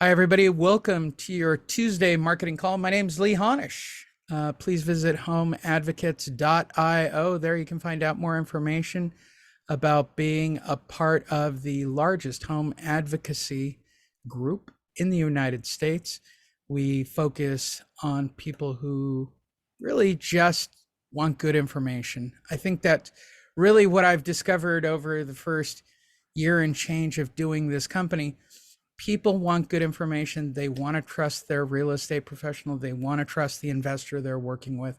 Hi, everybody. Welcome to your Tuesday marketing call. My name is Lee Honish. Please visit homeadvocates.io. There you can find out more information about being a part of the largest home advocacy group in the United States. We focus on people who really just want good information. I think that really what I've discovered over the first year and change of doing this company. People want good information. They want to trust their real estate professional. They want to trust the investor they're working with.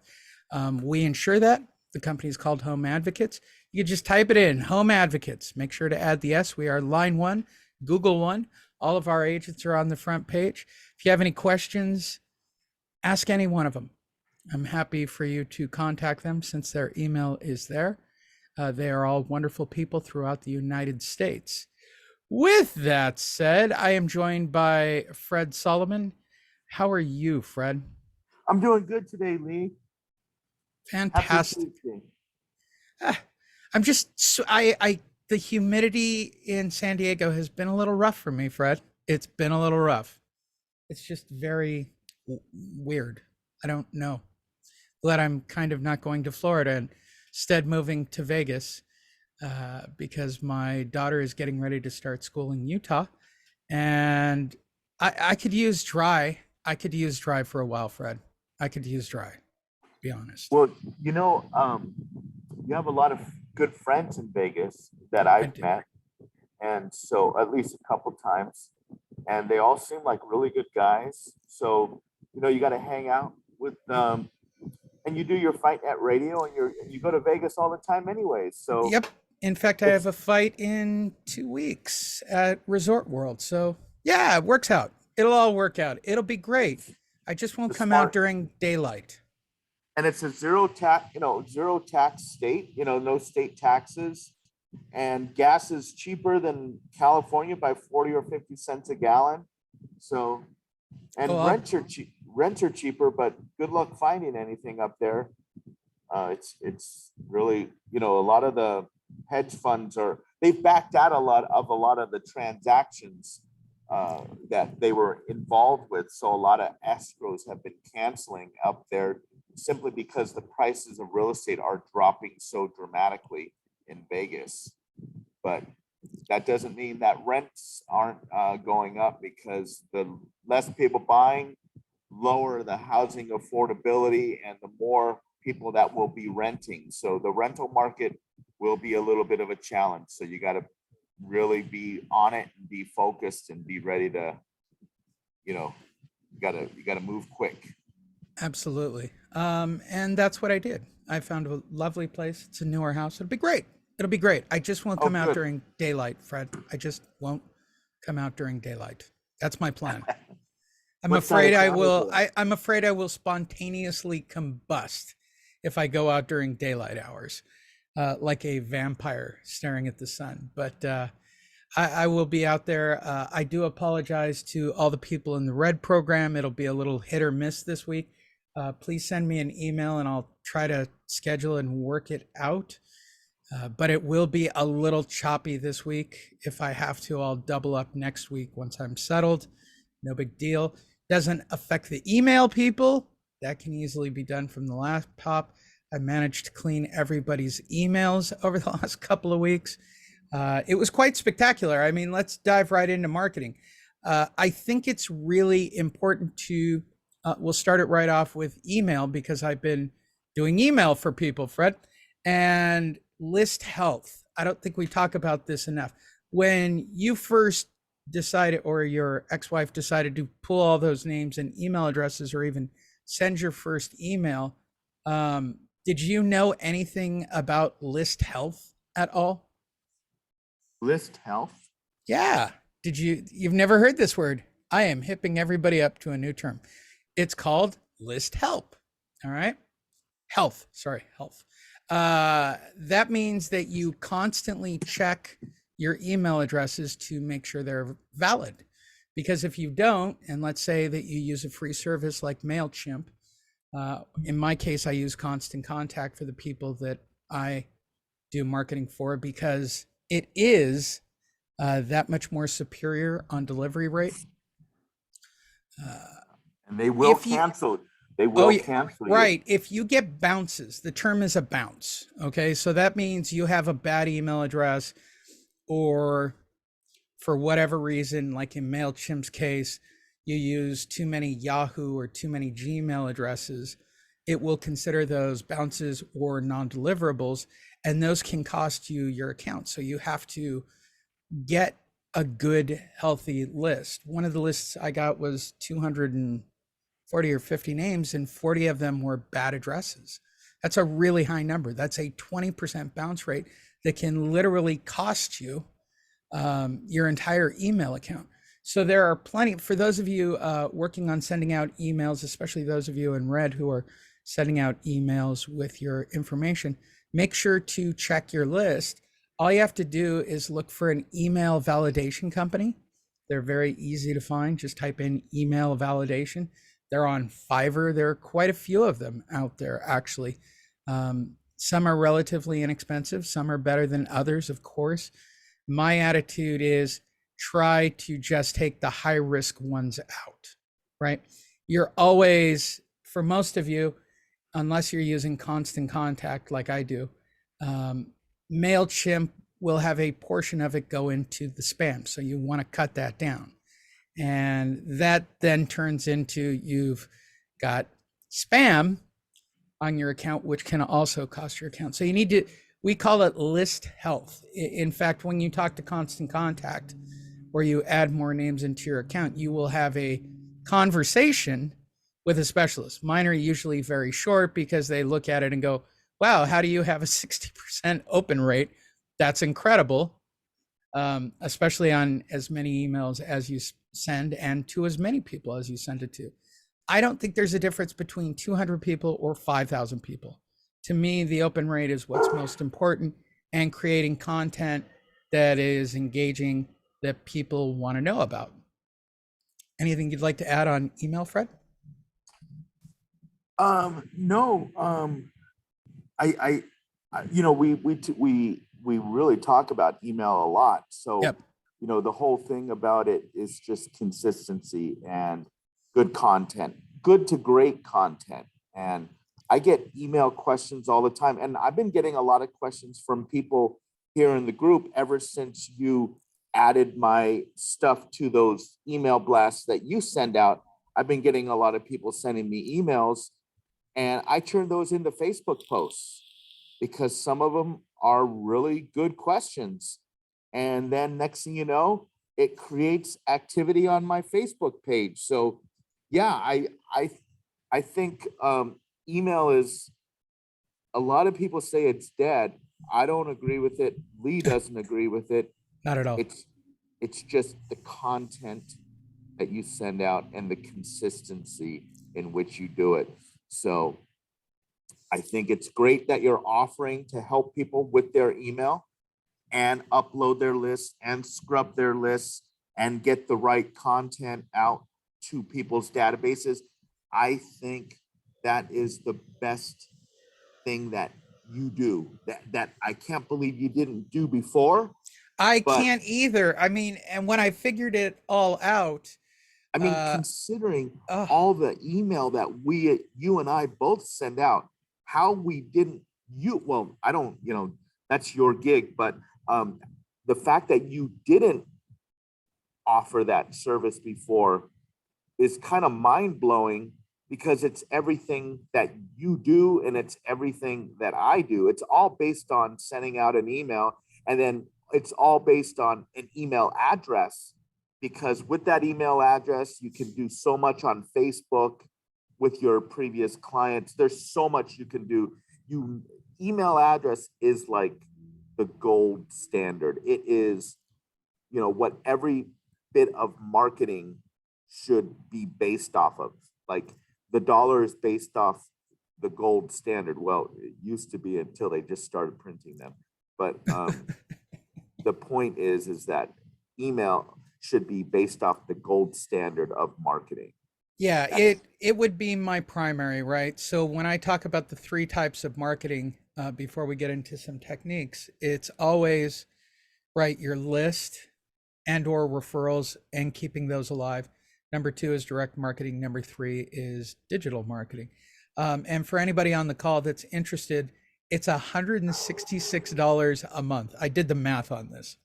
We ensure that. The company is called Home Advocates. You can just type it in, Home Advocates. Make sure to add the S. We are line one, Google one. All of our agents are on the front page. If you have any questions, ask any one of them. I'm happy for you to contact them since their email is there. They are all wonderful people throughout the United States. With that said, I am joined by Fred Solomon. How are you, Fred? I'm doing good today, Lee. Happy Fantastic. Tuesday. Ah, I'm just the humidity in San Diego has been a little rough for me, Fred. It's been a little rough. It's just very weird. I don't know. Glad I'm kind of not going to Florida and instead moving to Vegas because my daughter is getting ready to start school in Utah, and I could use dry. I could use dry for a while, Fred. I could use dry. Be honest. Well, you know, you have a lot of good friends in Vegas that I I've do. met, and so at least a couple times, and they all seem like really good guys. So, you got to hang out with and you do your fight at radio, and you go to Vegas all the time, anyways. So Yep. In fact, I have it's a fight in 2 weeks at Resort World. So yeah, it works out. It'll all work out. It'll be great. I just won't the come out smart, during daylight. and it's a zero tax state. No state taxes, and gas is cheaper than California by 40 or 50 cents a gallon. So, Oh, and rents are cheaper, but good luck finding anything up there. It's really, a lot of the hedge funds they've backed out a lot of the transactions that they were involved with. So a lot of escrows have been canceling up there simply because the prices of real estate are dropping so dramatically in Vegas. But that doesn't mean that rents aren't going up, because the less people buying, lower the housing affordability, and the more people that will be renting. So the rental market will be a little bit of a challenge. So you got to really be on it and be focused and be ready to, you got to move quick. absolutely. And that's what I did. I found a lovely place. It's a newer house. It'll be great. It'll be great. I just won't Oh, come out good. during daylight, Fred. I just won't come out during daylight. That's my plan. I'm What side afraid of I town is will. it? I'm afraid I will spontaneously combust if I go out during daylight hours, like a vampire staring at the sun. But I will be out there. I do apologize to all the people in the Red program. It'll be a little hit or miss this week. Please send me an email and I'll try to schedule and work it out. But it will be a little choppy this week. If I have to, I'll double up next week once I'm settled. No big deal. Doesn't affect the email people. That can easily be done from the laptop. I managed to clean everybody's emails over the last couple of weeks. It was quite spectacular. I mean, let's dive right into marketing. I think it's really important to, we'll start it right off with email because I've been doing email for people, Fred, and list health. I don't think we talk about this enough. When you first decided, or your ex-wife decided to pull all those names and email addresses, or even send your first email, did you know anything about list health at all? List health. Yeah. You've never heard this word? I am hipping everybody up to a new term. It's called list help. All right. Health. Sorry, health. That means that you constantly check your email addresses to make sure they're valid. Because if you don't, and let's say that you use a free service like MailChimp, in my case, I use Constant Contact for the people that I do marketing for because it is that much more superior on delivery rate. And they will If you, cancel. They oh will yeah, cancel you. right. If you get bounces, the term is a bounce. Okay. So that means you have a bad email address, or for whatever reason, like in MailChimp's case, you use too many Yahoo or too many Gmail addresses, it will consider those bounces or non deliverables, and those can cost you your account. So you have to get a good, healthy list. One of the lists I got was 240 or 50 names, and 40 of them were bad addresses. That's a really high number. That's a 20% bounce rate that can literally cost you your entire email account. So there are plenty for those of you working on sending out emails, especially those of you in red who are sending out emails with your information. Make sure to check your list. All you have to do is look for an email validation company. They're very easy to find. Just type in email validation. They're on Fiverr. There are quite a few of them out there, actually. Some are relatively inexpensive. Some are better than others, of course. My attitude is try to just take the high risk ones out, right? You're always, for most of you, unless you're using Constant Contact like I do, MailChimp will have a portion of it go into the spam. So you want to cut that down. And that then turns into you've got spam on your account, which can also cost your account. So you need to, we call it list health. In fact, when you talk to Constant Contact or you add more names into your account, you will have a conversation with a specialist. Mine are usually very short because they look at it and go, wow, how do you have a 60% open rate? That's incredible. Especially on as many emails as you send and to as many people as you send it to. I don't think there's a difference between 200 people or 5,000 people. To me, the open rate is what's most important, and creating content that is engaging, that people want to know about. Anything you'd like to add on email, Fred? No. We really talk about email a lot. So, Yep. the whole thing about it is just consistency and good content, good to great content. And I get email questions all the time. And I've been getting a lot of questions from people here in the group ever since you added my stuff to those email blasts that you send out. I've been getting a lot of people sending me emails, and I turn those into Facebook posts because some of them are really good questions. And then next thing you know, it creates activity on my Facebook page. So yeah, I think email is, a lot of people say it's dead. I don't agree with it. Lee doesn't agree with it. Not at all. It's just the content that you send out and the consistency in which you do it. So I think it's great that you're offering to help people with their email and upload their lists and scrub their lists and get the right content out to people's databases. I think that is the best thing that you do, that I can't believe you didn't do before. I But can't either. I mean, and when I figured it all out, I mean, uh, considering uh, all the email that you and I both send out, how we didn't, well, I don't, that's your gig, but the fact that you didn't offer that service before is kind of mind blowing, because it's everything that you do and it's everything that I do. It's all based on sending out an email, and then it's all based on an email address, because with that email address, you can do so much on Facebook with your previous clients. There's so much you can do. Email address is like the gold standard. It is, what every bit of marketing should be based off of. Like, the dollar is based off the gold standard. Well, it used to be until they just started printing them. But the point is that email should be based off the gold standard of marketing. yeah, That's it would be my primary, right? So when I talk about the three types of marketing, before we get into some techniques, it's always right, your list and or referrals and keeping those alive. Number 2 is direct marketing. Number 3 is digital marketing. And for anybody on the call that's interested, it's $166 a month. I did the math on this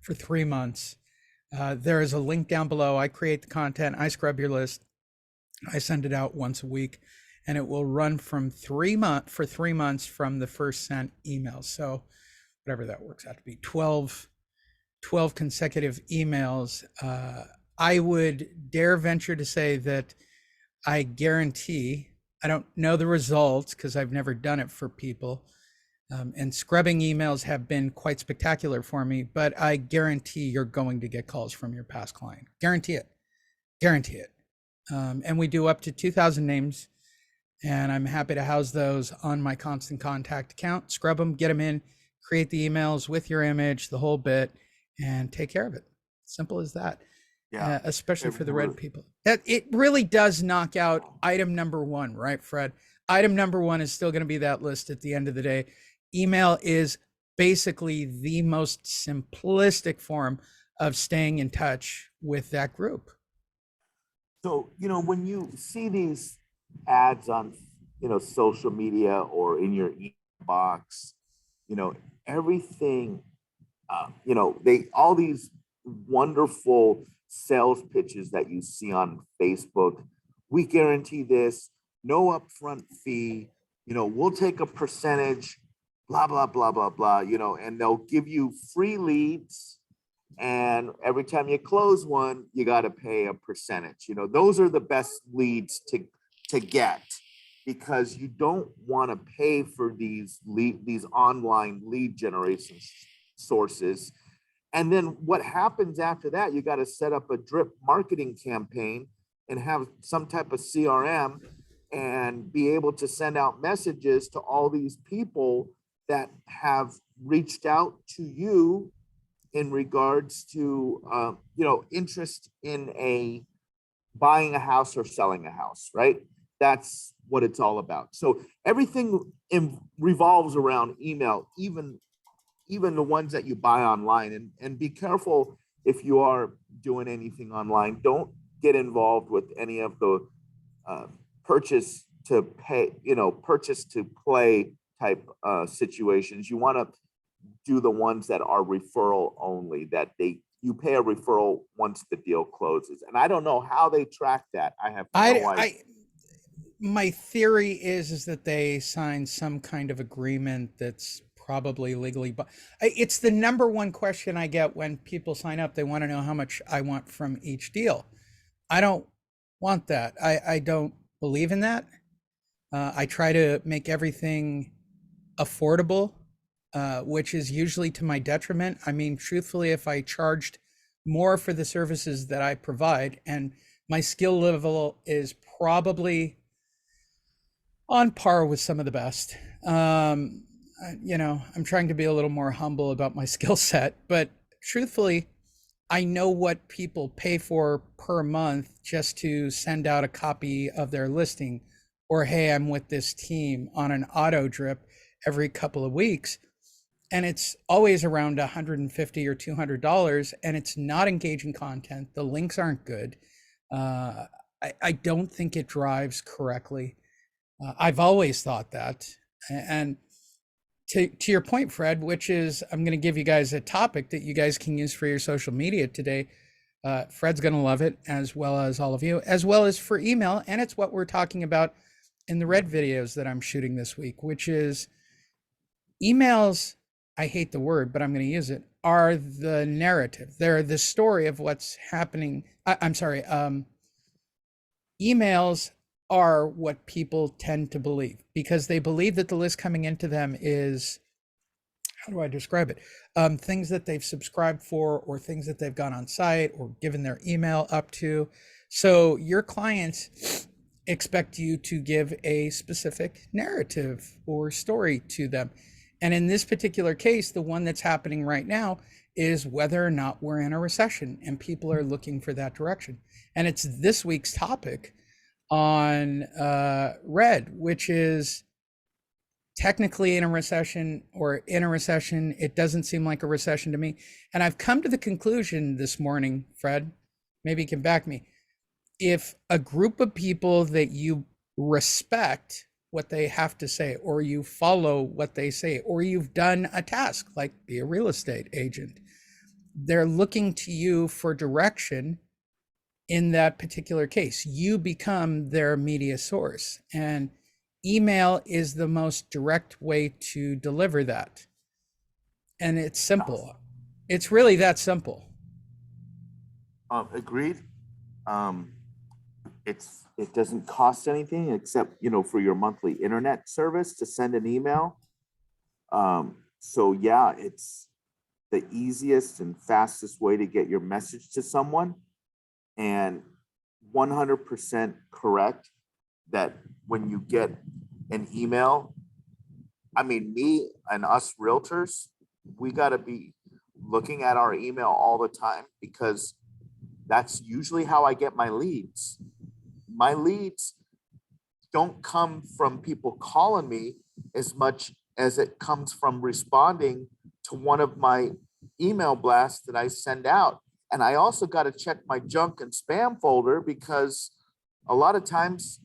for 3 months. There is a link down below. I create the content, I scrub your list, I send it out once a week, and it will run from 3 months from the first sent email. So whatever that works out to be, 12 consecutive emails. I would dare venture to say that I guarantee, I don't know the results because I've never done it for people, and scrubbing emails have been quite spectacular for me, but I guarantee you're going to get calls from your past client. Guarantee it. Guarantee it. And we do up to 2,000 names, and I'm happy to house those on my Constant Contact account. Scrub them, get them in, create the emails with your image, the whole bit, and take care of it. Simple as that. Yeah, especially for the red people. It really does knock out item number 1, right, Fred? Item number 1 is still going to be that list at the end of the day. Email is basically the most simplistic form of staying in touch with that group. So, when you see these ads on, social media or in your box, everything, all these wonderful sales pitches that you see on Facebook. We guarantee this, no upfront fee, we'll take a percentage, blah, blah, blah, blah, blah, and they'll give you free leads. And every time you close one, you got to pay a percentage. Those are the best leads to get, because you don't want to pay for these online lead generation sources. And then what happens after that, you got to set up a drip marketing campaign and have some type of CRM and be able to send out messages to all these people that have reached out to you in regards to, interest in buying a house or selling a house, right? That's what it's all about. So everything revolves around email, even the ones that you buy online. And be careful if you are doing anything online. Don't get involved with any of the purchase to play type situations. You want to do the ones that are referral only, that you pay a referral once the deal closes. And I don't know how they track that. I have no idea. My theory is that they sign some kind of agreement that's probably legally, but it's the number one question I get when people sign up. They want to know how much I want from each deal. I don't want that. I don't believe in that. I try to make everything affordable, which is usually to my detriment. I mean, truthfully, if I charged more for the services that I provide, and my skill level is probably on par with some of the best, I'm trying to be a little more humble about my skill set, but truthfully, I know what people pay for per month just to send out a copy of their listing, or, hey, I'm with this team on an auto drip every couple of weeks. And it's always around $150 or $200, and it's not engaging content. The links aren't good. I don't think it drives correctly. I've always thought that. And to your point, Fred, which is, I'm going to give you guys a topic that you guys can use for your social media today. Fred's going to love it, as well as all of you, as well as for email. And it's what we're talking about in the red videos that I'm shooting this week, which is emails. I hate the word, but I'm going to use it, are the narrative. They're the story of what's happening. Emails are what people tend to believe, because they believe that the list coming into them is, how do I describe it? Things that they've subscribed for, or things that they've gone on site or given their email up to. So your clients expect you to give a specific narrative or story to them. And in this particular case, the one that's happening right now is whether or not we're in a recession, and people are looking for that direction. And it's this week's topic on Red, which is technically in a recession, or in a recession. It doesn't seem like a recession to me. And I've come to the conclusion this morning, Fred, maybe he can back me. If a group of people that you respect what they have to say, or you follow what they say, or you've done a task like be a real estate agent, they're looking to you for direction in that particular case. You become their media source, and email is the most direct way to deliver that. And it's simple. It's really that simple. Agreed. Um, it doesn't cost anything except, you know, for your monthly internet service to send an email. So yeah, it's the easiest and fastest way to get your message to someone. And 100% correct that when you get an email, I mean, me and us realtors, we got to be looking at our email all the time, because that's usually how I get my leads. My leads don't come from people calling me as much as it comes from responding to one of my email blasts that I send out. And I also got to check my junk and spam folder, because a lot of times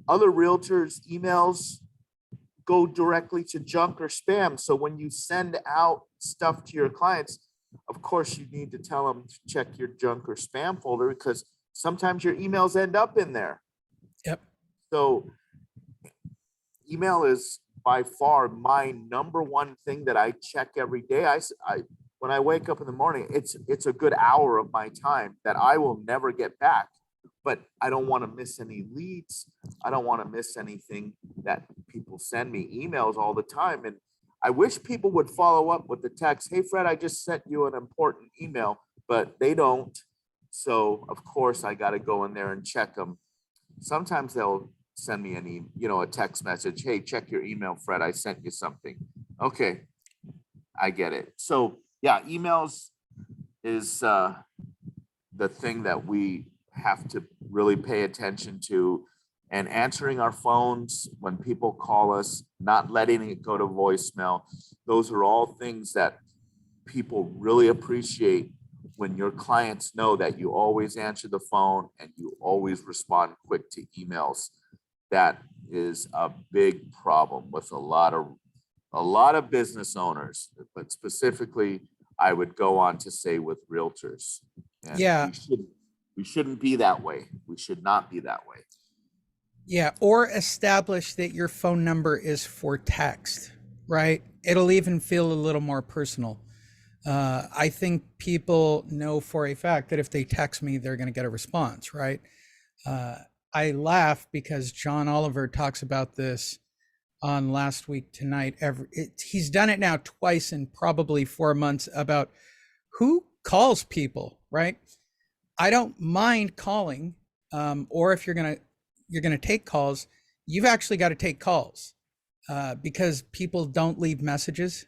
other realtors' emails go directly to junk or spam. So when you send out stuff to your clients, of course, you need to tell them to check your junk or spam folder, because sometimes your emails end up in there. Yep. So email is by far my number one thing that I check every day. When I wake up in the morning, it's a good hour of my time that I will never get back. But I don't want to miss any leads. I don't want to miss anything that people send me emails all the time. And I wish people would follow up with the text, "Hey, Fred, I just sent you an important email," but they don't. So of course I got to go in there and check them. Sometimes they'll send me a text message, "Hey, check your email, Fred. I sent you something." Okay, I get it. So yeah, emails is the thing that we have to really pay attention to, and answering our phones when people call us, not letting it go to voicemail. Those are all things that people really appreciate, when your clients know that you always answer the phone and you always respond quick to emails. That is a big problem with a lot of business owners, but specifically I would go on to say with realtors. And Yeah. we shouldn't be that way. We should not be that way. Yeah. Or establish that your phone number is for text, right? It'll even feel a little more personal. I think people know for a fact that if they text me, they're going to get a response, right? I laugh because John Oliver talks about this on Last Week Tonight. He's done it now twice in probably 4 months, about who calls people, right? I don't mind calling, or if you're gonna take calls, you've actually got to take calls, because people don't leave messages,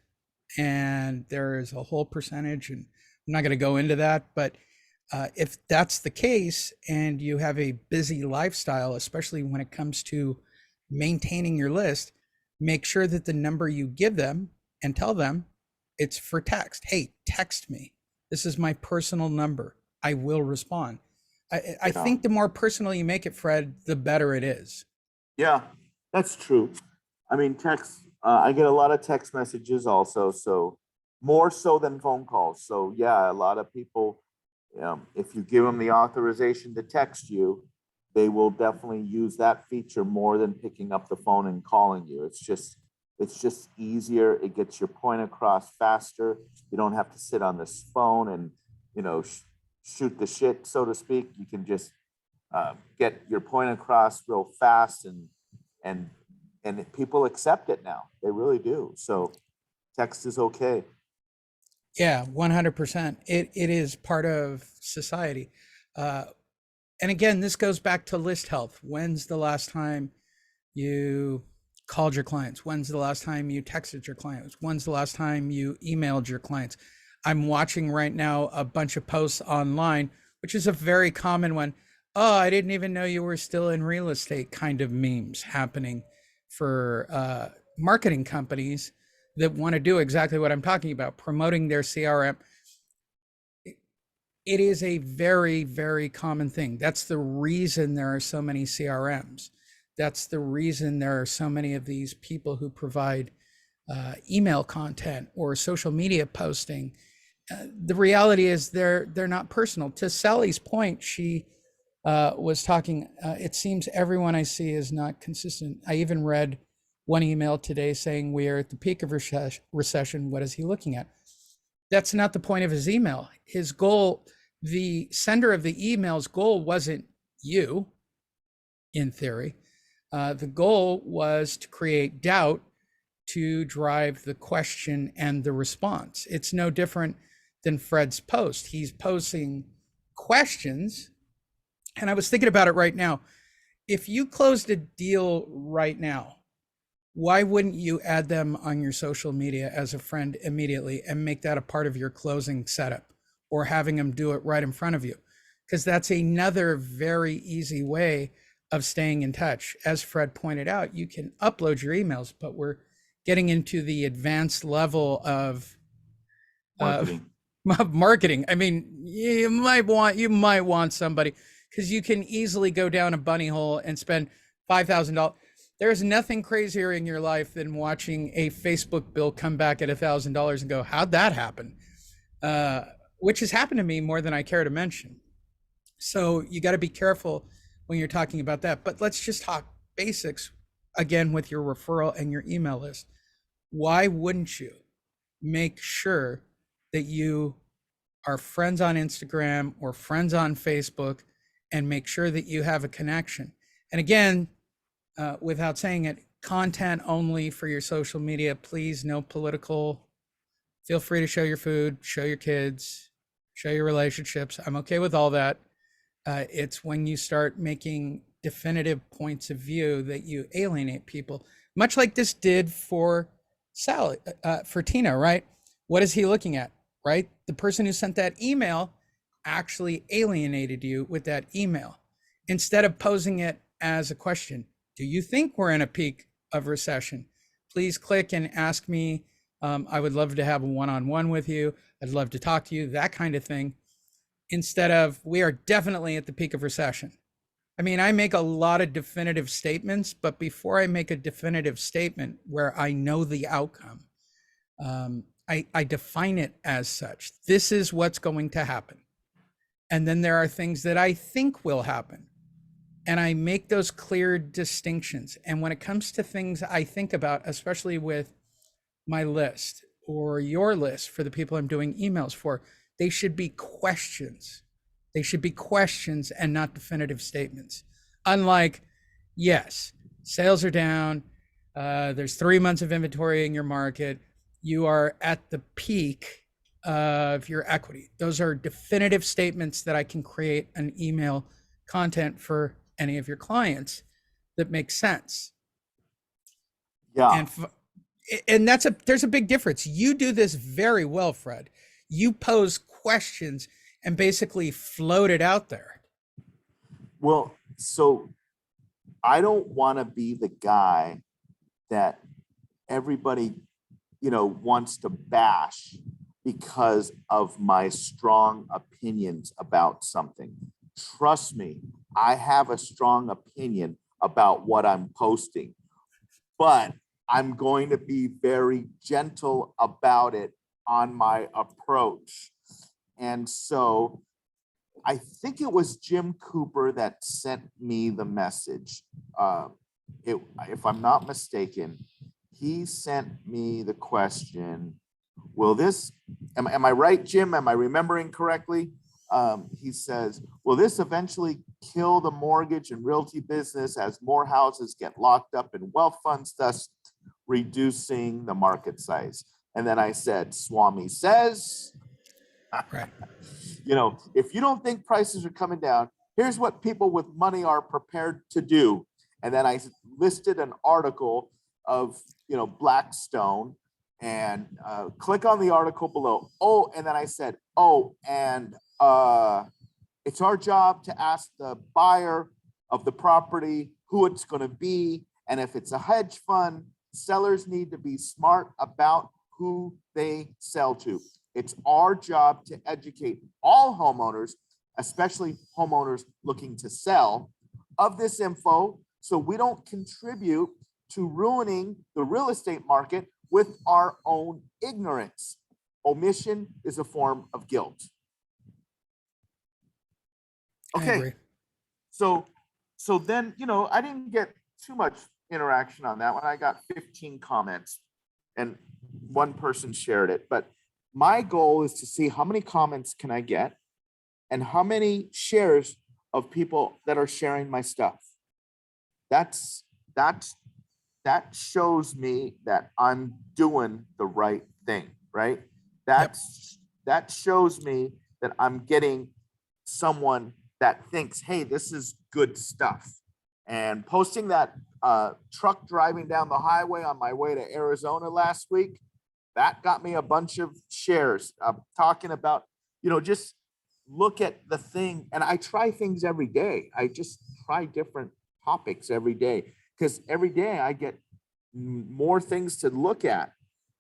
and there is a whole percentage, and I'm not going to go into that, but if that's the case, and you have a busy lifestyle, especially when it comes to maintaining your list, make sure that the number you give them, and tell them it's for text. Hey, text me. This is my personal number. I will respond. I think the more personal you make it, Fred, the better it is. Yeah, that's true. I mean, text, I get a lot of text messages also, so more so than phone calls. So yeah, a lot of people, if you give them the authorization to text you, they will definitely use that feature more than picking up the phone and calling you. It's just easier. It gets your point across faster. You don't have to sit on this phone and, shoot the shit, so to speak. You can just get your point across real fast, and people accept it now. They really do. So text is okay. Yeah, 100%. It is part of society. And again, this goes back to list health. When's the last time you called your clients? When's the last time you texted your clients? When's the last time you emailed your clients? I'm watching right now a bunch of posts online, which is a very common one. "Oh, I didn't even know you were still in real estate," kind of memes happening for marketing companies that want to do exactly what I'm talking about, promoting their CRM. It is a very, very common thing. That's the reason there are so many CRMs. That's the reason there are so many of these people who provide email content or social media posting. The reality is they're not personal. To Sally's point, she was talking. It seems everyone I see is not consistent. I even read one email today saying we are at the peak of recession. What is he looking at? That's not the point of his email. His goal, the sender of the email's goal wasn't you, in theory. The goal was to create doubt to drive the question and the response. It's no different than Fred's post. He's posting questions. And I was thinking about it right now. If you closed a deal right now, why wouldn't you add them on your social media as a friend immediately and make that a part of your closing setup, or having them do it right in front of you? Because that's another very easy way of staying in touch. As Fred pointed out, you can upload your emails, but we're getting into the advanced level of Marketing. marketing. I mean, you might want somebody, because you can easily go down a bunny hole and spend $5,000. There's nothing crazier in your life than watching a Facebook bill come back at $1,000 and go, how'd that happen? Which has happened to me more than I care to mention. So you got to be careful when you're talking about that. But let's just talk basics again with your referral and your email list. Why wouldn't you make sure that you are friends on Instagram or friends on Facebook, and make sure that you have a connection? And again, without saying it, content only for your social media. Please, no political. Feel free to show your food, show your kids, show your relationships. I'm okay with all that. It's when you start making definitive points of view that you alienate people, much like this did for Sally, for Tina, right? What is he looking at, right? The person who sent that email actually alienated you with that email. Instead of posing it as a question, do you think we're in a peak of recession? Please click and ask me. I would love to have a one-on-one with you. I'd love to talk to you, that kind of thing. Instead of, we are definitely at the peak of recession. I mean, I make a lot of definitive statements, but before I make a definitive statement where I know the outcome, I define it as such. This is what's going to happen. And then there are things that I think will happen. And I make those clear distinctions. And when it comes to things I think about, especially with my list or your list for the people I'm doing emails for, they should be questions. They should be questions and not definitive statements. Unlike, yes, sales are down. There's 3 months of inventory in your market. You are at the peak of your equity. Those are definitive statements that I can create an email content for any of your clients that makes sense. Yeah. And there's a big difference. You do this very well, Fred. You pose questions and basically float it out there. Well, so I don't want to be the guy that everybody, wants to bash because of my strong opinions about something. Trust me, I have a strong opinion about what I'm posting, but I'm going to be very gentle about it on my approach. And so I think it was Jim Cooper that sent me the message. If I'm not mistaken, he sent me the question, am I right, Jim? Am I remembering correctly? He says, will this eventually kill the mortgage and realty business as more houses get locked up in wealth funds, thus reducing the market size? And then I said, Swami says, right. If you don't think prices are coming down, here's what people with money are prepared to do. And then I listed an article of, Blackstone, and click on the article below. Oh, and then I said, and it's our job to ask the buyer of the property who it's going to be. And if it's a hedge fund, sellers need to be smart about who they sell to. It's our job to educate all homeowners, especially homeowners looking to sell, of this info so we don't contribute to ruining the real estate market with our own ignorance. Omission is a form of guilt. I Okay, agree. so then, I didn't get too much interaction on that one. I got 15 comments and one person shared it, but my goal is to see how many comments can I get and how many shares of people that are sharing my stuff. That shows me that I'm doing the right thing, right? That shows me that I'm getting someone that thinks, hey, this is good stuff. And posting that truck driving down the highway on my way to Arizona last week, that got me a bunch of shares. Talking about, just look at the thing. And I try things every day. I just try different topics every day because every day I get more things to look at.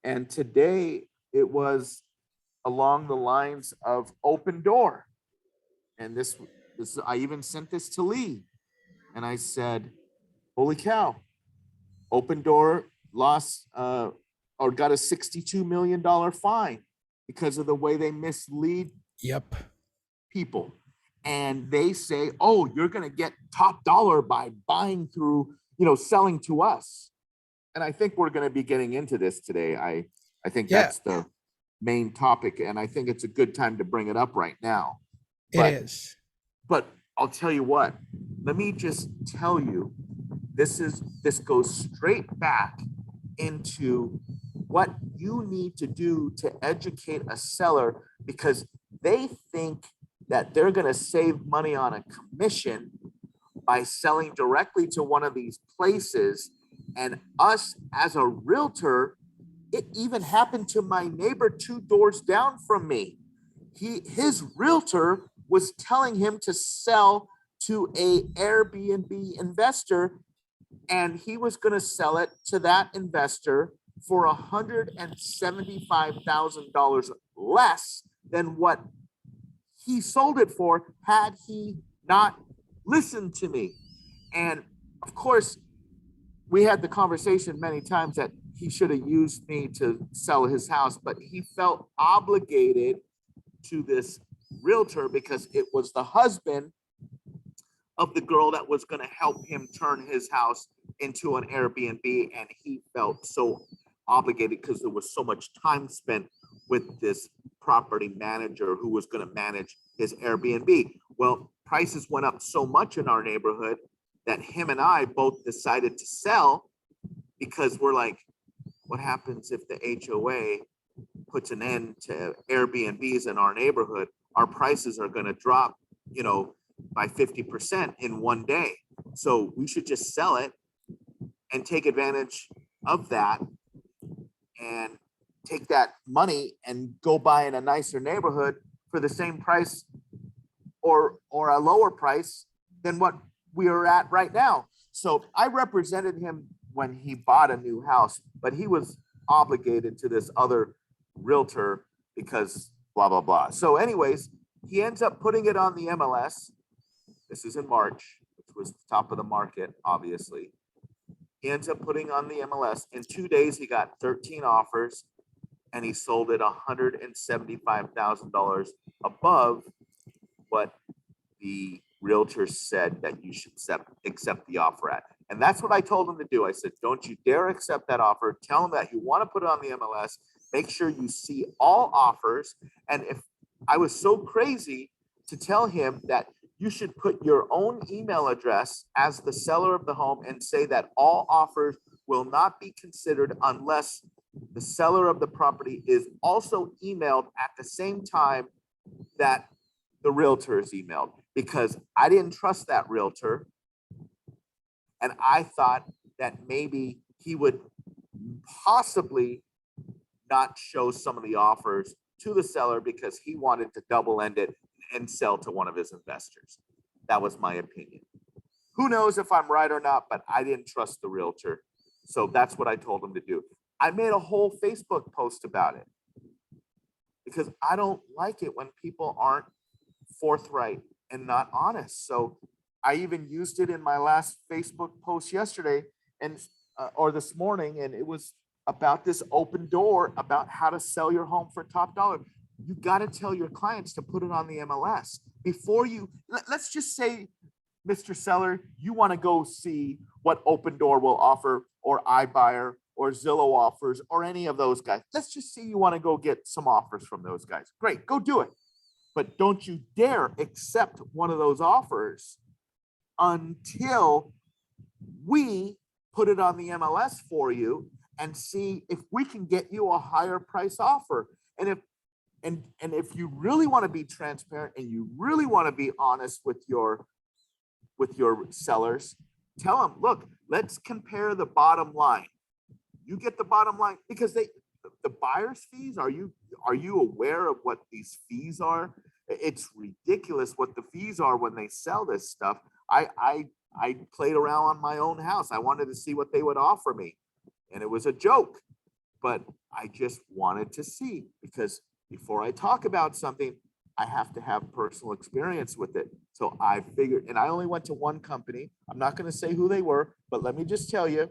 And today it was along the lines of Opendoor. And this I even sent this to Lee. And I said, holy cow, Opendoor lost or got a $62 million fine because of the way they mislead people. And they say, oh, you're going to get top dollar by buying through, selling to us. And I think we're going to be getting into this today. I think that's the main topic. And I think it's a good time to bring it up right now. It is. But I'll tell you what, let me just tell you, this goes straight back into what you need to do to educate a seller, because they think that they're going to save money on a commission by selling directly to one of these places. And us as a realtor, it even happened to my neighbor 2 doors down from me. His realtor was telling him to sell to a Airbnb investor, and he was going to sell it to that investor for $175,000 less than what he sold it for had he not listened to me. And of course, we had the conversation many times that he should have used me to sell his house, but he felt obligated to this realtor because it was the husband of the girl that was going to help him turn his house into an Airbnb. And he felt so obligated because there was so much time spent with this property manager who was going to manage his Airbnb. Well, prices went up so much in our neighborhood that him and I both decided to sell, because we're like, what happens if the HOA puts an end to Airbnbs in our neighborhood? Our prices are going to drop, by 50% in one day. So we should just sell it and take advantage of that and take that money and go buy in a nicer neighborhood for the same price or a lower price than what we are at right now. So I represented him when he bought a new house, but he was obligated to this other realtor because blah, blah, blah. So anyways, he ends up putting it on the MLS. This is in March, which was the top of the market, obviously. He ends up putting on the MLS. In 2 days, he got 13 offers and he sold it $175,000 above what the realtor said that you should accept the offer at. And that's what I told him to do. I said, don't you dare accept that offer. Tell him that you want to put it on the MLS. Make sure you see all offers. And if I was so crazy to tell him that you should put your own email address as the seller of the home and say that all offers will not be considered unless the seller of the property is also emailed at the same time that the realtor is emailed, because I didn't trust that realtor. And I thought that maybe he would possibly not show some of the offers to the seller because he wanted to double end it and sell to one of his investors. That was my opinion. Who knows if I'm right or not, but I didn't trust the realtor. So that's what I told him to do. I made a whole Facebook post about it because I don't like it when people aren't forthright and not honest. So I even used it in my last Facebook post yesterday and or this morning, and it was about this open door about how to sell your home for top dollar. You got to tell your clients to put it on the MLS before you. Let's just say, Mr. Seller, you want to go see what Open Door will offer, or iBuyer, or Zillow offers, or any of those guys. Let's just say you want to go get some offers from those guys. Great, go do it. But don't you dare accept one of those offers until we put it on the MLS for you and see if we can get you a higher price offer. And if you really want to be transparent and you really want to be honest with your sellers, tell them, look, let's compare the bottom line. You get the bottom line, because the buyer's fees, are you aware of what these fees are? It's ridiculous what the fees are when they sell this stuff. I played around on my own house. I wanted to see what they would offer me, and it was a joke, but I just wanted to see, because before I talk about something, I have to have personal experience with it. So I figured, and I only went to one company. I'm not going to say who they were, but let me just tell you,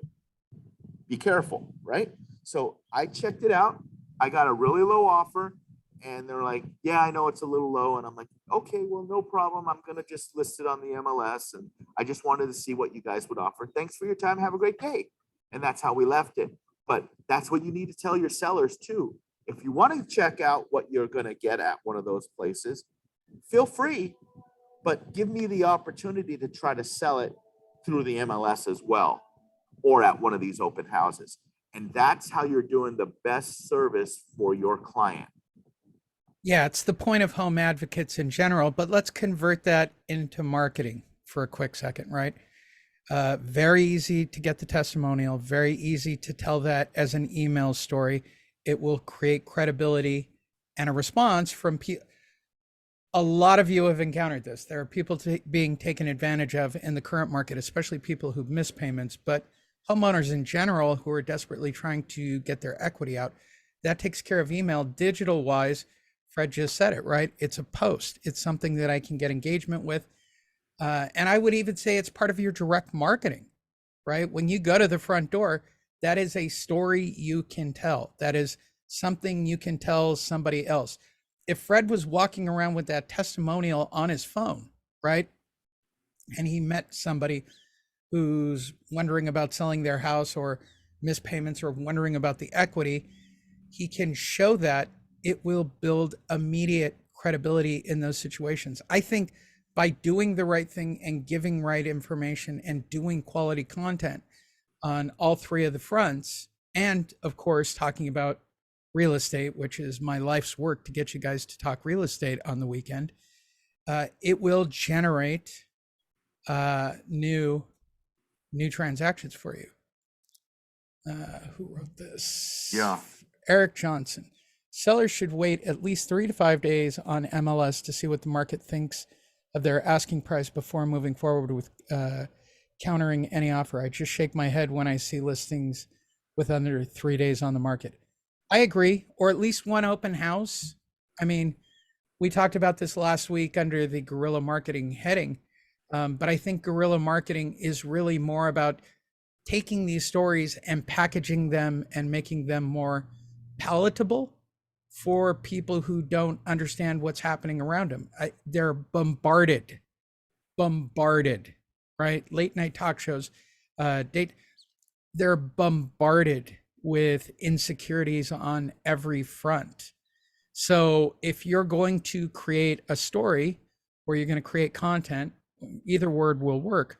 be careful, right? So I checked it out. I got a really low offer, and they're like, yeah, I know it's a little low. And I'm like, okay, well, no problem. I'm going to just list it on the MLS. And I just wanted to see what you guys would offer. Thanks for your time. Have a great day. And that's how we left it. But that's what you need to tell your sellers too. If you want to check out what you're going to get at one of those places, feel free, but give me the opportunity to try to sell it through the MLS as well, or at one of these open houses. And that's how you're doing the best service for your client. Yeah, it's the point of home advocates in general, but let's convert that into marketing for a quick second, right? Very easy to get the testimonial, very easy to tell that as an email story. It will create credibility and a response from people. A lot of you have encountered this. There are people being taken advantage of in the current market, especially people who've missed payments, but homeowners in general who are desperately trying to get their equity out. That takes care of email. Digital wise, Fred just said it, right? It's a post. It's something that I can get engagement with. And I would even say it's part of your direct marketing, right? When you go to the front door, that is a story you can tell. That is something you can tell somebody else. If Fred was walking around with that testimonial on his phone, right? And he met somebody who's wondering about selling their house or missed payments or wondering about the equity, he can show that. It will build immediate credibility in those situations. I think by doing the right thing and giving right information and doing quality content on all three of the fronts, and of course, talking about real estate, which is my life's work to get you guys to talk real estate on the weekend, it will generate new transactions for you. Who wrote this? Yeah. Eric Johnson. Sellers should wait at least 3 to 5 days on MLS to see what the market thinks of their asking price before moving forward with countering any offer. I just shake my head when I see listings with under 3 days on the market. I agree, or at least one open house. I mean, we talked about this last week under the guerrilla marketing heading, but I think guerrilla marketing is really more about taking these stories and packaging them and making them more palatable for people who don't understand what's happening around them. They're bombarded, right? Late night talk shows, they're bombarded with insecurities on every front. So if you're going to create a story or you're going to create content, either word will work.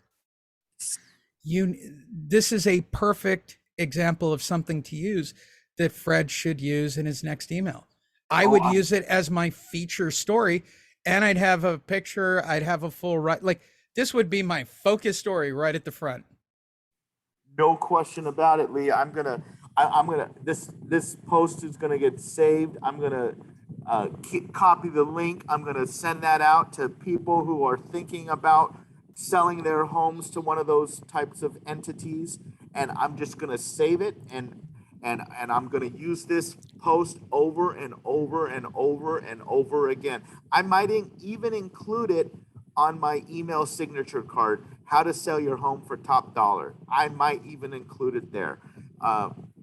This is a perfect example of something to use that Fred should use in his next email. I would use it as my feature story, and I'd have a picture, I'd have a full like this would be my focus story right at the front. No question about it, Lee. This post is gonna get saved. I'm gonna copy the link. I'm gonna send that out to people who are thinking about selling their homes to one of those types of entities, and I'm just gonna save it. And and I'm going to use this post over and over and over and over again. I might even include it on my email signature card, how to sell your home for top dollar. I might even include it there.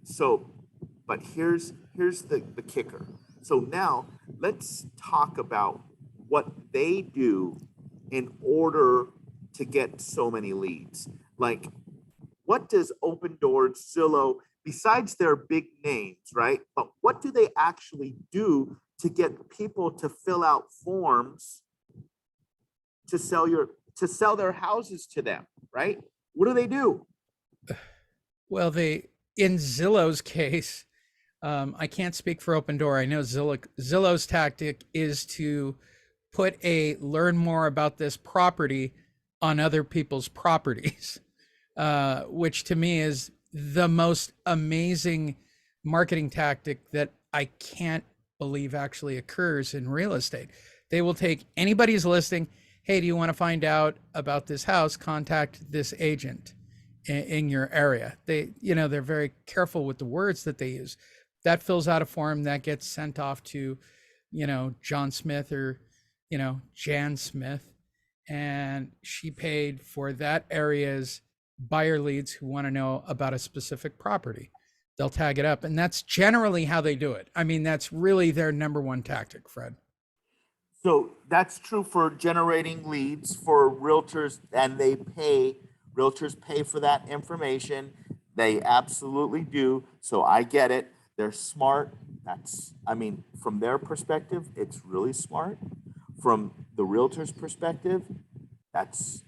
So, but here's the kicker. So now let's talk about what they do in order to get so many leads. Like, what does Open Doors, Zillow, besides their big names, right? But what do they actually do to get people to fill out forms to sell their houses to them, right? What do they do? Well, in Zillow's case, I can't speak for Open Door. I know Zillow's tactic is to put a learn more about this property on other people's properties, which to me is the most amazing marketing tactic that I can't believe actually occurs in real estate. They will take anybody's listing. Hey, do you want to find out about this house? Contact this agent in your area. They're very careful with the words that they use. That fills out a form that gets sent off to, John Smith or, Jan Smith. And she paid for that area's buyer leads who want to know about a specific property. They'll tag it up. And that's generally how they do it. I mean, that's really their number one tactic, Fred. So that's true for generating leads for realtors, and realtors pay for that information. They absolutely do. So I get it. They're smart. From their perspective, it's really smart. From the realtor's perspective, that's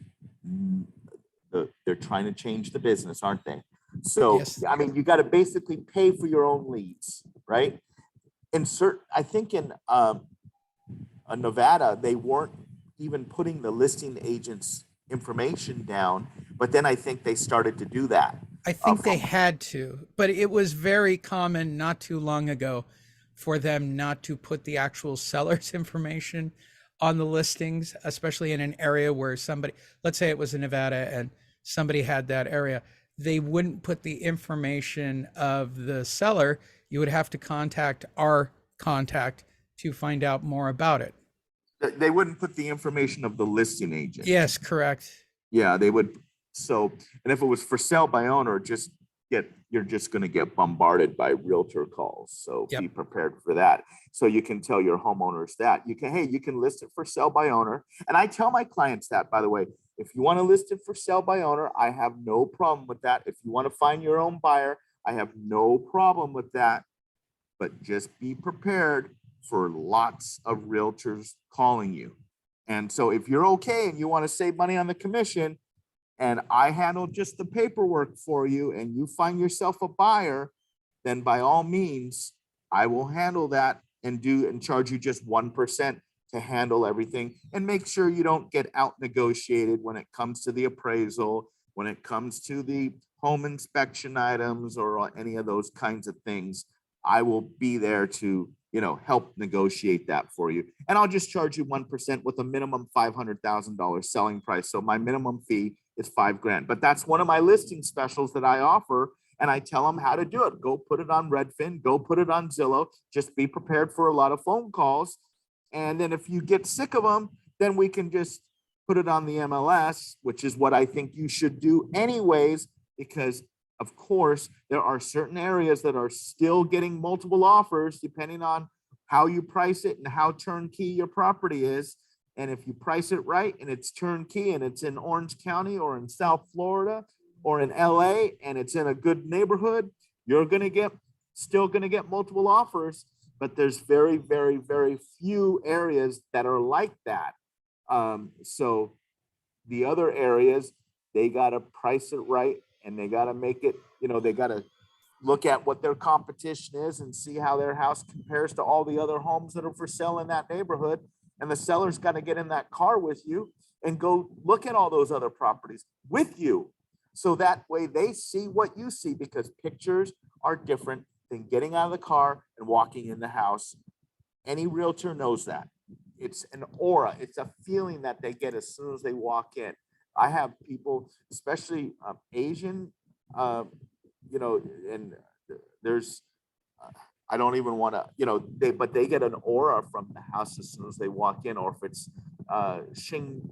they're trying to change the business, aren't they? So, Yes. you got to basically pay for your own leads, right? I think in Nevada, they weren't even putting the listing agent's information down, but then I think they started to do that. I think they had to, but it was very common not too long ago for them not to put the actual seller's information on the listings, especially in an area where let's say it was in Nevada and somebody had that area, they wouldn't put the information of the seller. You would have to contact our contact to find out more about it. They wouldn't put the information of the listing agent. Yes, correct. Yeah, they would. So, and if it was for sale by owner, you're just going to get bombarded by realtor calls. So Yep. be prepared for that. So you can tell your homeowners that you can list it for sale by owner. And I tell my clients that, by the way, if you want to list it for sale by owner, I have no problem with that. If you want to find your own buyer, I have no problem with that. But just be prepared for lots of realtors calling you. And so if you're okay and you want to save money on the commission, and I handle just the paperwork for you, and you find yourself a buyer, then by all means, I will handle that and charge you just 1% to handle everything, and make sure you don't get out negotiated when it comes to the appraisal, when it comes to the home inspection items or any of those kinds of things. I will be there to, help negotiate that for you. And I'll just charge you 1% with a minimum $500,000 selling price. So my minimum fee is $5,000, but that's one of my listing specials that I offer. And I tell them how to do it. Go put it on Redfin, go put it on Zillow. Just be prepared for a lot of phone calls. And then if you get sick of them, then we can just put it on the MLS, which is what I think you should do anyways, because of course, there are certain areas that are still getting multiple offers depending on how you price it and how turnkey your property is. And if you price it right and it's turnkey and it's in Orange County or in South Florida or in LA and it's in a good neighborhood, you're still going to get multiple offers. But there's very, very, very few areas that are like that. So the other areas, they got to price it right. And they got to make it, they got to look at what their competition is and see how their house compares to all the other homes that are for sale in that neighborhood. And the seller's got to get in that car with you and go look at all those other properties with you. So that way they see what you see, because pictures are different than getting out of the car and walking in the house. Any realtor knows that. It's an aura. It's a feeling that they get as soon as they walk in. I have people, especially Asian, and there's, I don't even want to, but they get an aura from the house as soon as they walk in, or if it's Xing,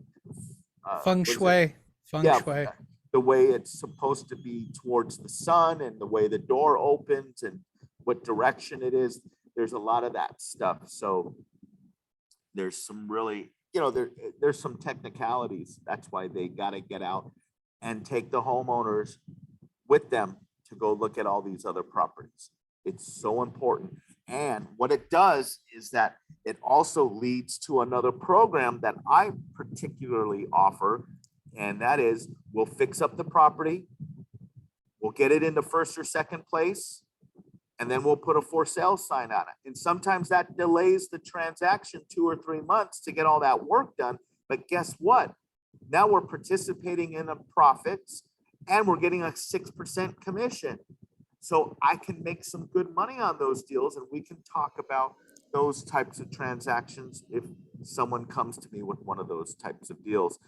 Feng what is it? shui. Feng Yeah, shui. the way it's supposed to be towards the sun and the way the door opens and what direction it is. There's a lot of that stuff. So there's some really, there's some technicalities. That's why they got to get out and take the homeowners with them to go look at all these other properties. It's so important. And what it does is that it also leads to another program that I particularly offer. And that is, we'll fix up the property, we'll get it into first or second place, and then we'll put a for sale sign on it. And sometimes that delays the transaction 2 or 3 months to get all that work done. But guess what? Now we're participating in the profits and we're getting a 6% commission. So I can make some good money on those deals, and we can talk about those types of transactions if someone comes to me with one of those types of deals.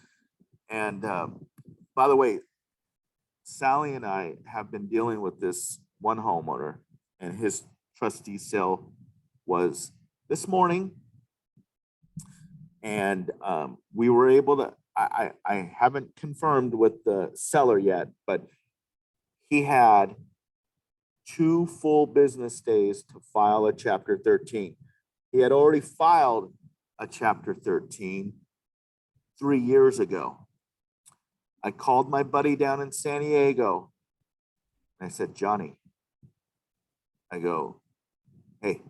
And by the way, Sally and I have been dealing with this one homeowner, and his trustee sale was this morning. And we were able to, I haven't confirmed with the seller yet, but he had 2 full business days to file a Chapter 13. He had already filed a Chapter 13 3 years ago. I called my buddy down in San Diego. And I said, Johnny, I go, hey,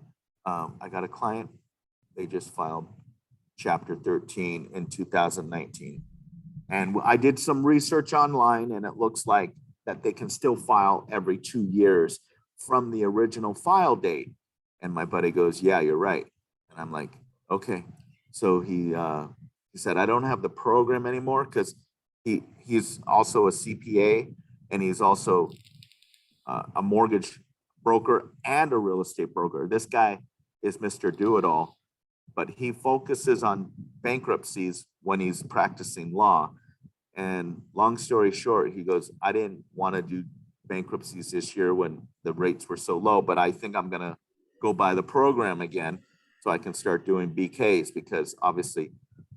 I got a client. They just filed Chapter 13 in 2019. And I did some research online, and it looks like that they can still file every 2 years from the original file date. And my buddy goes, yeah, you're right. And I'm like, okay. So he said, I don't have the program anymore, because he's also a CPA, and he's also a mortgage broker and a real estate broker. This guy is Mr. Do-It-All, but he focuses on bankruptcies when he's practicing law. And long story short, he goes, I didn't want to do bankruptcies this year when the rates were so low, but I think I'm going to go buy the program again so I can start doing BKs, because obviously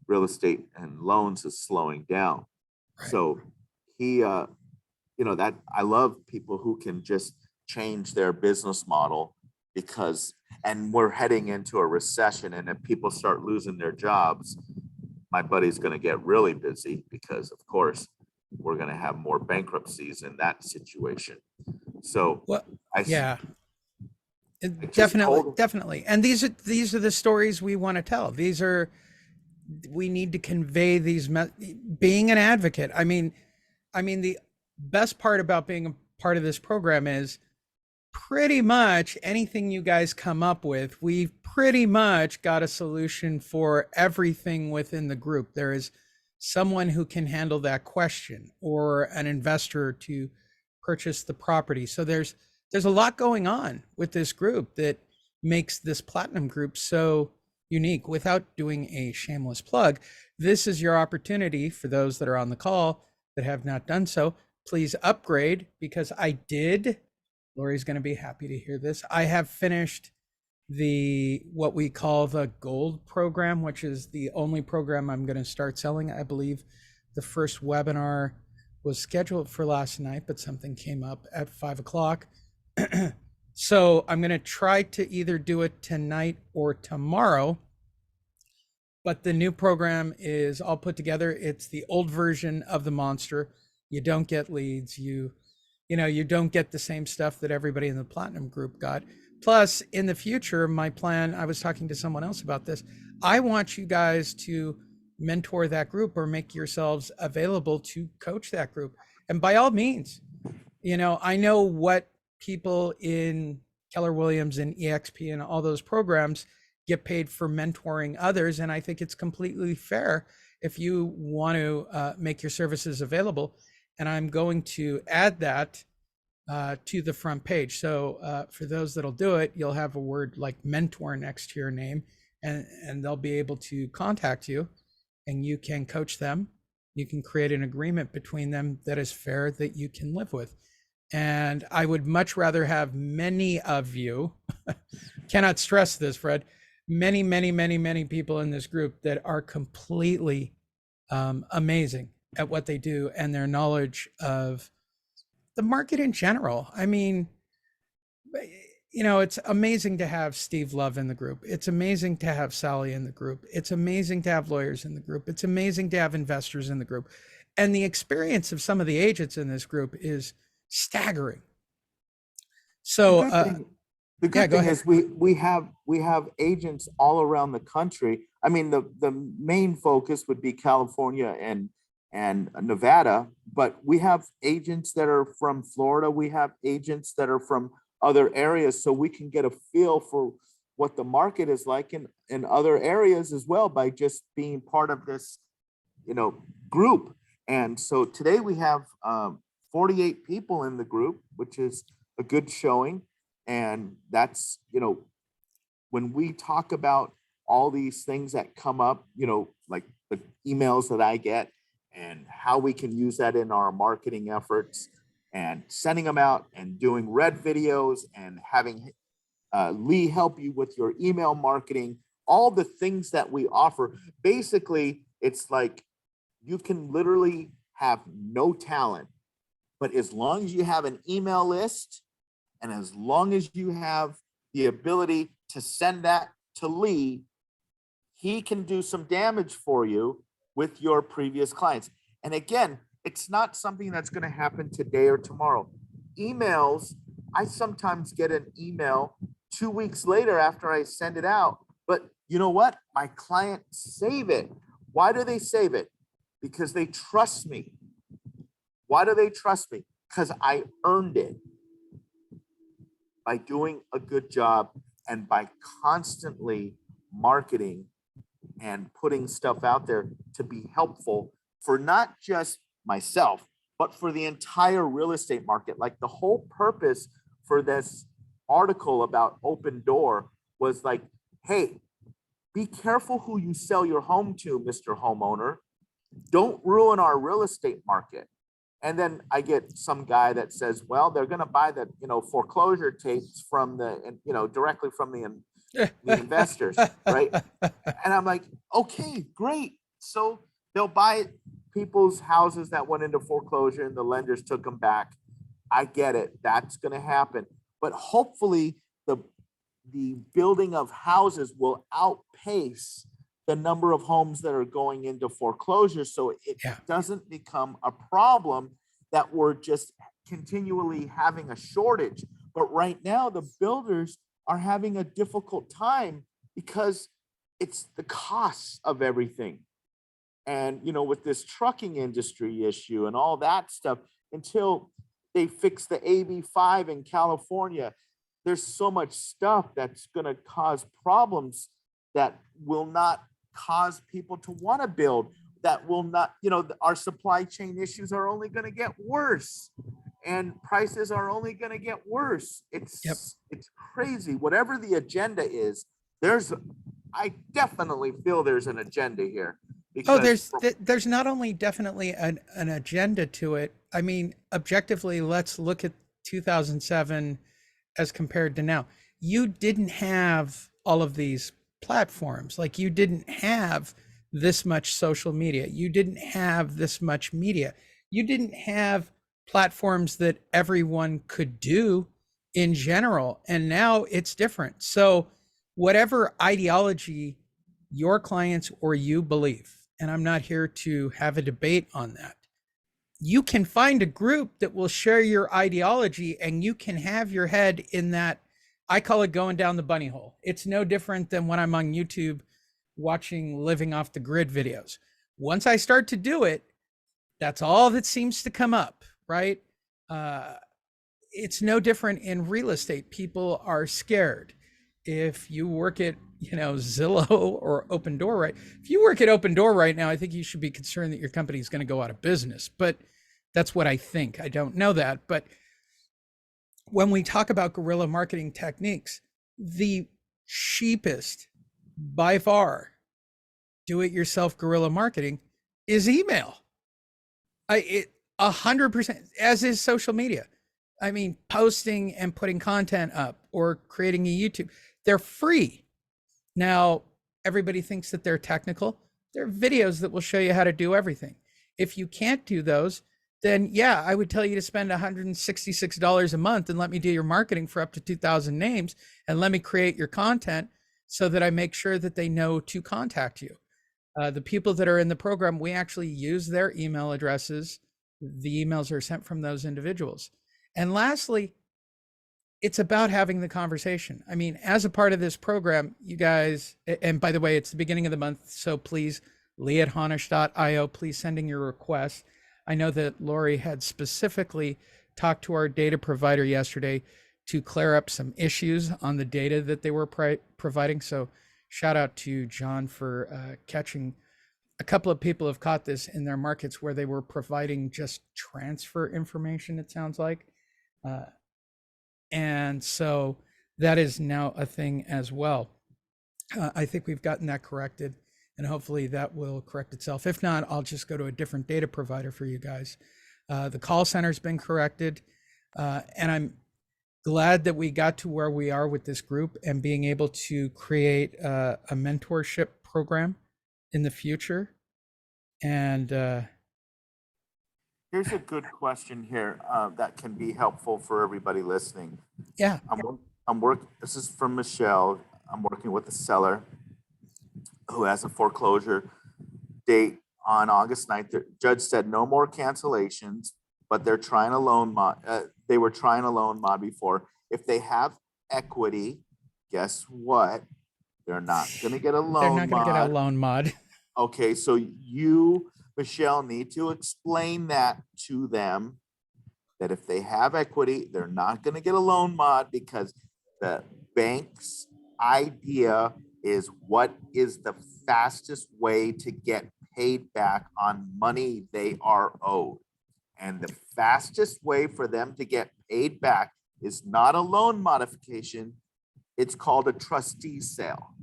real estate and loans is slowing down. Right. So he, that I love people who can just change their business model, because, and we're heading into a recession, and if people start losing their jobs, my buddy's going to get really busy, because of course we're going to have more bankruptcies in that situation. So Well, yeah, just told- definitely. And these are the stories we want to tell. We need to convey these, being an advocate. I mean, the best part about being a part of this program is pretty much anything you guys come up with, we've pretty much got a solution for everything within the group. There is someone who can handle that question, or an investor to purchase the property. So there's a lot going on with this group that makes this platinum group so unique. Without doing a shameless plug, this is your opportunity for those that are on the call that have not done so. Please upgrade, because Lori's going to be happy to hear this. I have finished what we call the gold program, which is the only program I'm going to start selling. I believe the first webinar was scheduled for last night, but something came up at 5 o'clock. So I'm going to try to either do it tonight or tomorrow. But the new program is all put together. It's the old version of the monster. You don't get leads. You don't get the same stuff that everybody in the platinum group got. Plus, in the future, my plan, I was talking to someone else about this. I want you guys to mentor that group, or make yourselves available to coach that group. And by all means, I know what people in Keller Williams and EXP and all those programs get paid for mentoring others. And I think it's completely fair if you want to make your services available. And I'm going to add that to the front page. So for those that'll do it, you'll have a word like mentor next to your name, and they'll be able to contact you, and you can coach them. You can create an agreement between them that is fair, that you can live with. And I would much rather have many of you, cannot stress this, Fred, many, many, many, many people in this group that are completely amazing at what they do and their knowledge of the market in general. I mean, it's amazing to have Steve Love in the group. It's amazing to have Sally in the group. It's amazing to have lawyers in the group. It's amazing to have investors in the group. And the experience of some of the agents in this group is staggering. So, the good thing is we have agents all around the country. I mean, the main focus would be California and Nevada, but we have agents that are from Florida. We have agents that are from other areas, so we can get a feel for what the market is like in other areas as well by just being part of this, group. And so today we have 48 people in the group, which is a good showing. And that's, when we talk about all these things that come up, like the emails that I get and how we can use that in our marketing efforts and sending them out and doing red videos and having Lee help you with your email marketing, all the things that we offer. Basically, it's like you can literally have no talent, but as long as you have an email list and as long as you have the ability to send that to Lee, he can do some damage for you with your previous clients. And again, it's not something that's going to happen today or tomorrow. Emails, I sometimes get an email 2 weeks later after I send it out, but you know what? My clients save it. Why do they save it? Because they trust me. Why do they trust me? Because I earned it by doing a good job and by constantly marketing and putting stuff out there to be helpful for not just myself, but for the entire real estate market. Like the whole purpose for this article about Opendoor was like, hey, be careful who you sell your home to, Mr. Homeowner. Don't ruin our real estate market. And then I get some guy that says, well, they're going to buy the, foreclosure tapes from the, directly from the investors, right? And I'm like, okay, great. So they'll buy people's houses that went into foreclosure and the lenders took them back. I get it. That's going to happen. But hopefully the building of houses will outpace the number of homes that are going into foreclosure. So it doesn't become a problem that we're just continually having a shortage. But right now the builders are having a difficult time because it's the cost of everything. And, with this trucking industry issue and all that stuff, until they fix the AB5 in California, there's so much stuff that's going to cause problems that will not cause people to want to build, that will not, our supply chain issues are only going to get worse and prices are only going to get worse. It's crazy. Whatever the agenda is, I definitely feel there's an agenda here. There's not only definitely an agenda to it. I mean, objectively, let's look at 2007 as compared to now. You didn't have all of these platforms. Like you didn't have this much social media. You didn't have this much media. You didn't have platforms that everyone could do in general. And now it's different. So whatever ideology your clients or you believe, and I'm not here to have a debate on that, you can find a group that will share your ideology and you can have your head in that. I call it going down the bunny hole. It's no different than when I'm on YouTube watching living off the grid videos. Once I start to do it, that's all that seems to come up, right? It's no different in real estate. People are scared. If you work at, Zillow or Opendoor, right? If you work at Opendoor right now, I think you should be concerned that your company is going to go out of business. But that's what I think. I don't know that. But when we talk about guerrilla marketing techniques, the cheapest by far do-it-yourself guerrilla marketing is email. 100%, as is social media. I mean, posting and putting content up or creating a YouTube, they're free. Now, everybody thinks that they're technical. They're videos that will show you how to do everything. If you can't do those, then yeah, I would tell you to spend $166 a month and let me do your marketing for up to 2,000 names and let me create your content so that I make sure that they know to contact you. The people that are in the program, we actually use their email addresses. The emails are sent from those individuals. And lastly, it's about having the conversation. I mean, as a part of this program, you guys, and by the way, it's the beginning of the month, so please, lee@honish.io, please sending your requests. I know that Lori had specifically talked to our data provider yesterday to clear up some issues on the data that they were providing. So shout out to John for catching. A couple of people have caught this in their markets where they were providing just transfer information, it sounds like. And so that is now a thing as well. I think we've gotten that corrected, and hopefully that will correct itself. If not, I'll just go to a different data provider for you guys. The call center's been corrected, and I'm glad that we got to where we are with this group and being able to create a mentorship program in the future. And Here's a good question here that can be helpful for everybody listening. yeah, This is from Michelle. I'm working with a seller who has a foreclosure date on August 9th. The judge said no more cancellations, but they're trying a loan mod. They were trying a loan mod before. If they have equity, guess what? They're not going to get a loan mod. they're not going to get a loan mod. Okay, so you, Michelle, need to explain that to them, that if they have equity, they're not going to get a loan mod because the bank's idea is what is the fastest way to get paid back on money they are owed. And the fastest way for them to get paid back is not a loan modification. It's called a trustee sale.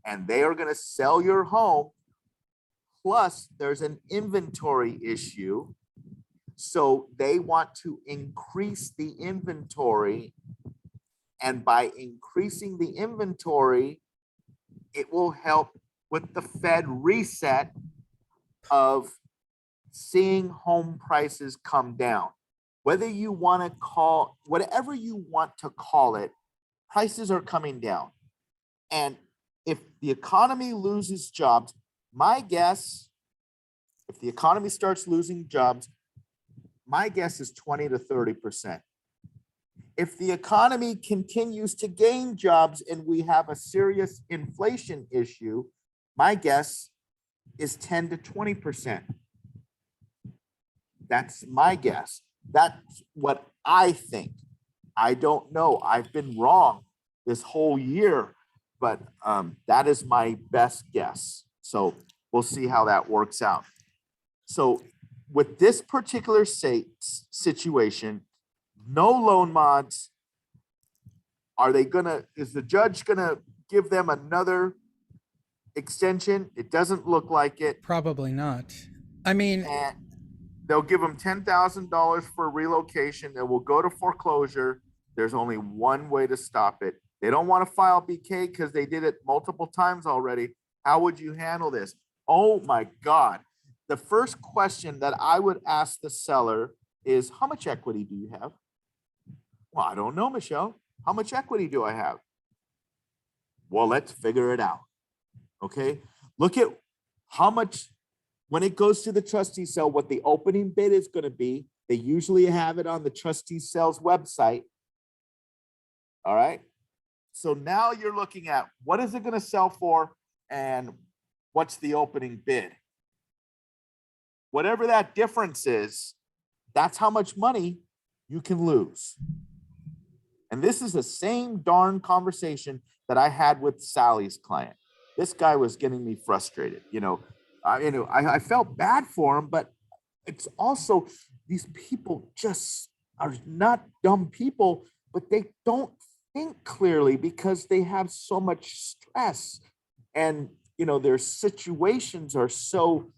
And they are going to sell your home. Plus, there's an inventory issue. So they want to increase the inventory. And by increasing the inventory, it will help with the Fed reset of seeing home prices come down. Whether you want to call, whatever you want to call it, prices are coming down. And if the economy loses jobs, my guess, if the economy starts losing jobs, my guess is 20 to 30%. If the economy continues to gain jobs and we have a serious inflation issue, my guess is 10 to 20%. That's my guess. That's what I think. I don't know. I've been wrong this whole year, but that is my best guess. So we'll see how that works out. So with this particular situation, no loan mods. Is the judge gonna give them another extension? It doesn't look like it. Probably not. I mean, And they'll give them $10,000 for relocation. It will go to foreclosure. There's only one way to stop it. They don't want to file BK because they did it multiple times already. How would you handle this? Oh my God. The first question that I would ask the seller is, how much equity do you have? Well, I don't know, Michelle. How much equity do I have? Well, let's figure it out. Okay. Look at how much, when it goes to the trustee sale, what the opening bid is going to be. They usually have it on the trustee sales website. All right. So now you're looking at what is it going to sell for and what's the opening bid? Whatever that difference is, that's how much money you can lose. And this is the same darn conversation that I had with Sally's client. This guy was getting me frustrated. I felt bad for him, but it's also these people just are not dumb people, but they don't think clearly because they have so much stress, and their situations are so,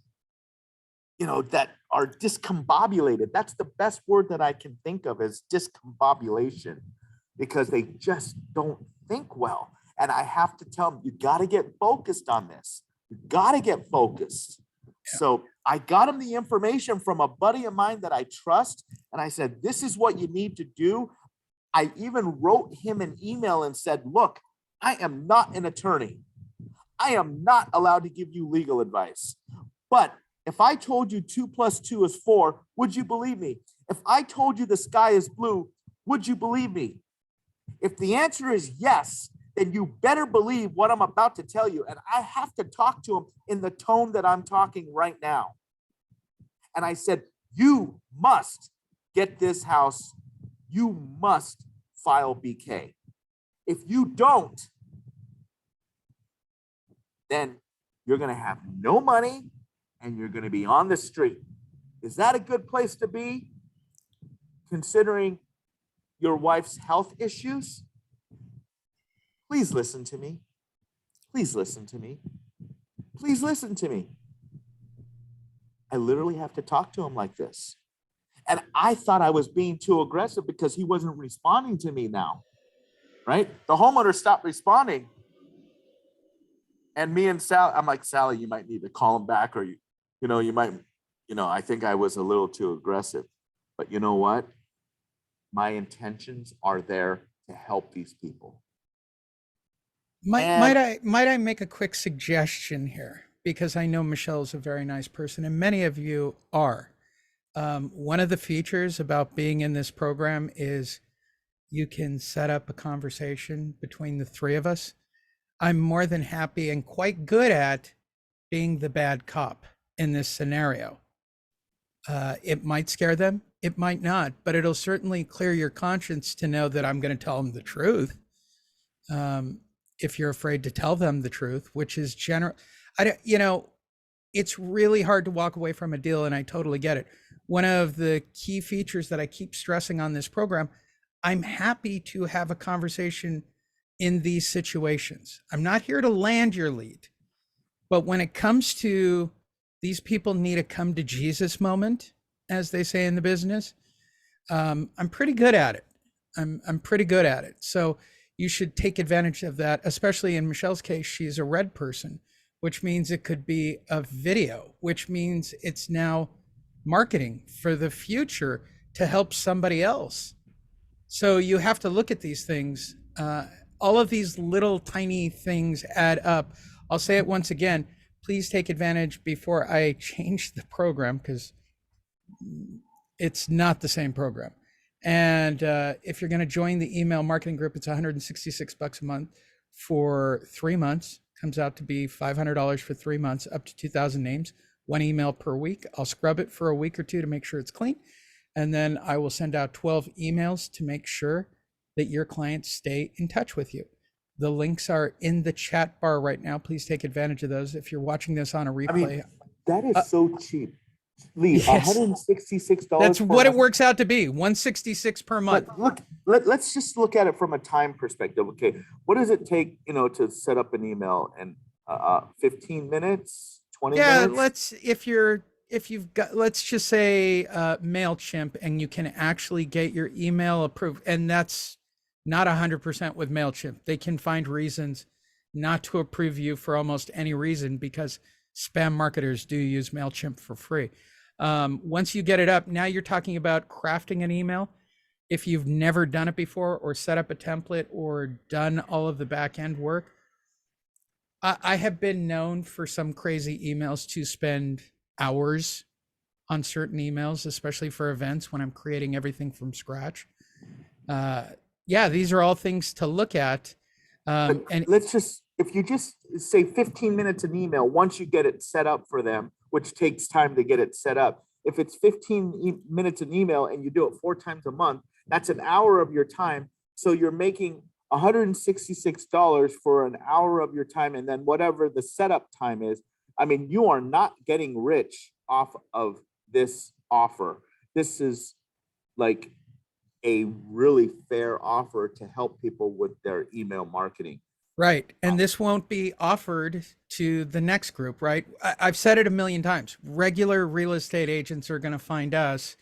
that are discombobulated. That's the best word that I can think of, is discombobulation, because they just don't think well. And I have to tell them, you got to get focused on this. You got to get focused. So I got him the information from a buddy of mine that I trust. And I said, this is what you need to do. I even wrote him an email and said, look, I am not an attorney. I am not allowed to give you legal advice. But if I told you 2 + 2 is 4, would you believe me? If I told you the sky is blue, would you believe me? If the answer is yes, then you better believe what I'm about to tell you. And I have to talk to him in the tone that I'm talking right now. And I said, you must get this house. You must file BK. If you don't, then you're going to have no money and you're going to be on the street. Is that a good place to be, considering your wife's health issues? Please listen to me. Please listen to me. Please listen to me. I literally have to talk to him like this. And I thought I was being too aggressive because he wasn't responding to me now, right? The homeowner stopped responding. And me and Sally, I'm like, Sally, you might need to call him back, or you might, I think I was a little too aggressive. But you know what? My intentions are there to help these people. Might I make a quick suggestion here? Because I know Michelle is a very nice person, and many of you are. One of the features about being in this program is you can set up a conversation between the three of us. I'm more than happy and quite good at being the bad cop in this scenario. It might scare them, it might not, but it'll certainly clear your conscience to know that I'm going to tell them the truth. If you're afraid to tell them the truth, which is it's really hard to walk away from a deal, and I totally get it. One of the key features that I keep stressing on this program, I'm happy to have a conversation in these situations. I'm not here to land your lead, but when it comes to these people need a come to Jesus moment, as they say in the business, I'm pretty good at it. I'm pretty good at it. So you should take advantage of that, especially in Michelle's case. She's a red person, which means it could be a video, which means it's now marketing for the future to help somebody else. So you have to look at these things. All of these little tiny things add up. I'll say it once again, please take advantage before I change the program, because it's not the same program. And if you're going to join the email marketing group, it's $166 a month for 3 months. Comes out to be $500 for 3 months, up to 2,000 names, 1 email per week. I'll scrub it for a week or two to make sure it's clean. And then I will send out 12 emails to make sure that your clients stay in touch with you. The links are in the chat bar right now. Please take advantage of those. If you're watching this on a replay. I mean, that is so cheap. Lee, Yes. $166. That's what it works out to be, $166 per month. But look, let's just look at it from a time perspective. Okay, what does it take, to set up an email? And 15 minutes, 20 minutes? If you've got, let's just say MailChimp, and you can actually get your email approved, and that's not 100% with MailChimp. They can find reasons not to approve you for almost any reason, because spam marketers do use MailChimp for free. Once you get it up, now you're talking about crafting an email. If you've never done it before, or set up a template, or done all of the back end work, I have been known for some crazy emails to spend hours on certain emails, especially for events when I'm creating everything from scratch. These are all things to look at. And let's just, if you just say 15 minutes an email, once you get it set up for them, which takes time to get it set up. If it's 15 minutes an email and you do it 4 times a month, that's an hour of your time. So you're making $166 for an hour of your time. And then whatever the setup time is, I mean, you are not getting rich off of this offer. This is like a really fair offer to help people with their email marketing. Right. And this won't be offered to the next group, right? I've said it a million times. Regular real estate agents are going to find us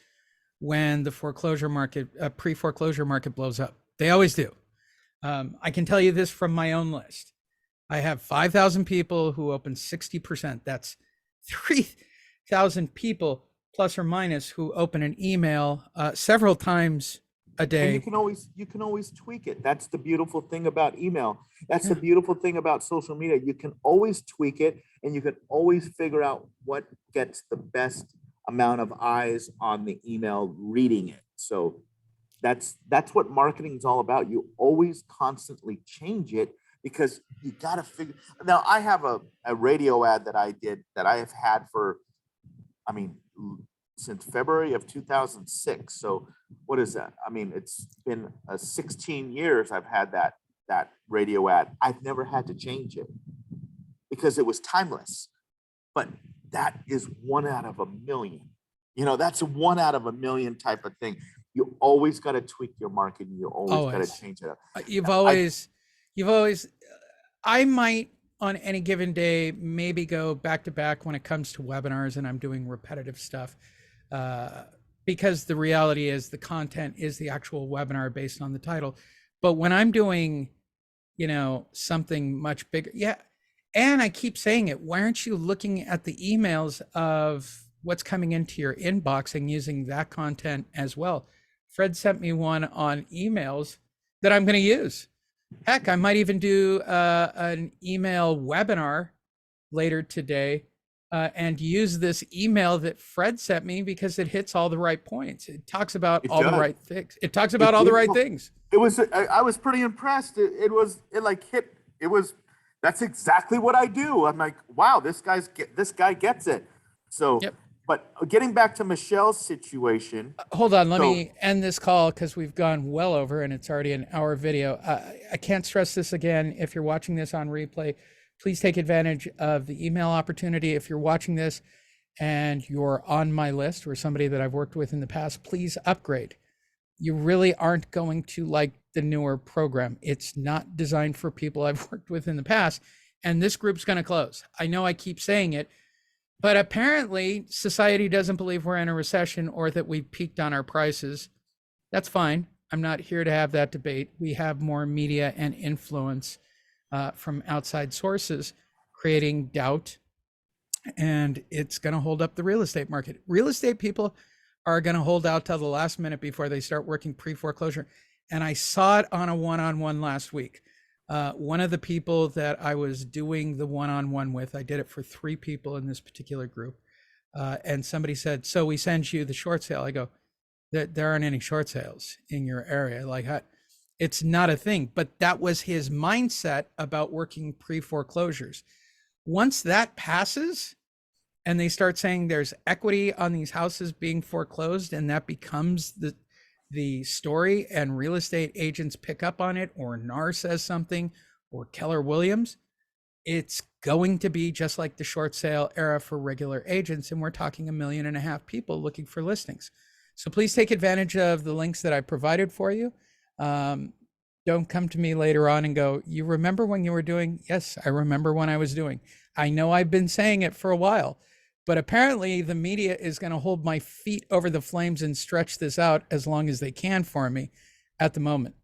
when the foreclosure market, pre-foreclosure market blows up. They always do. I can tell you this from my own list. I have 5,000 people who open 60%. That's 3,000 people plus or minus who open an email several times a And day. you can always tweak it. That's the beautiful thing about email. That's the beautiful thing about social media. You can always tweak it, and you can always figure out what gets the best amount of eyes on the email reading it. So that's what marketing is all about. You always constantly change it because you got to figure. Now I have a radio ad that I did that I have had for, I mean, since February of 2006. So what is that? I mean, it's been 16 years I've had that radio ad. I've never had to change it because it was timeless. But that is 1 out of a million. You know, that's a 1 out of a million type of thing. You always got to tweak your marketing. You always got to change it up. You've always, I might on any given day maybe go back to back when it comes to webinars and I'm doing repetitive stuff. Because the reality is the content is the actual webinar based on the title. But when I'm doing, something much bigger, yeah. And I keep saying it, why aren't you looking at the emails of what's coming into your inbox and using that content as well? Fred sent me one on emails that I'm going to use. Heck, I might even do an email webinar later today and use this email that Fred sent me because it hits all the right points. It talks about all the right things. It talks about all the right things. It was, I was pretty impressed. That's exactly what I do. I'm like, wow, this guy gets it. So, yep. But getting back to Michelle's situation. Hold on, let me end this call because we've gone well over and it's already an hour video. I can't stress this again. If you're watching this on replay, please take advantage of the email opportunity. If you're watching this and you're on my list or somebody that I've worked with in the past, please upgrade. You really aren't going to like the newer program. It's not designed for people I've worked with in the past, and this group's going to close. I know I keep saying it, but apparently society doesn't believe we're in a recession or that we've peaked on our prices. That's fine. I'm not here to have that debate. We have more media and influence from outside sources creating doubt, and it's going to hold up the real estate market. Real estate people are going to hold out till the last minute before they start working pre-foreclosure. And I saw it on a one-on-one last week. One of the people that I was doing the one-on-one with, I did it for 3 people in this particular group. And somebody said, so we send you the short sale. I go, there aren't any short sales in your area. Like, it's not a thing. But that was his mindset about working pre-foreclosures. Once that passes and they start saying there's equity on these houses being foreclosed, and that becomes the story, and real estate agents pick up on it, or NAR says something, or Keller Williams, it's going to be just like the short sale era for regular agents. And we're talking 1.5 million people looking for listings. So please take advantage of the links that I provided for you. Don't come to me later on and go, you remember when you were doing? Yes, I remember when I was doing. I know I've been saying it for a while, but apparently the media is going to hold my feet over the flames and stretch this out as long as they can for me at the moment.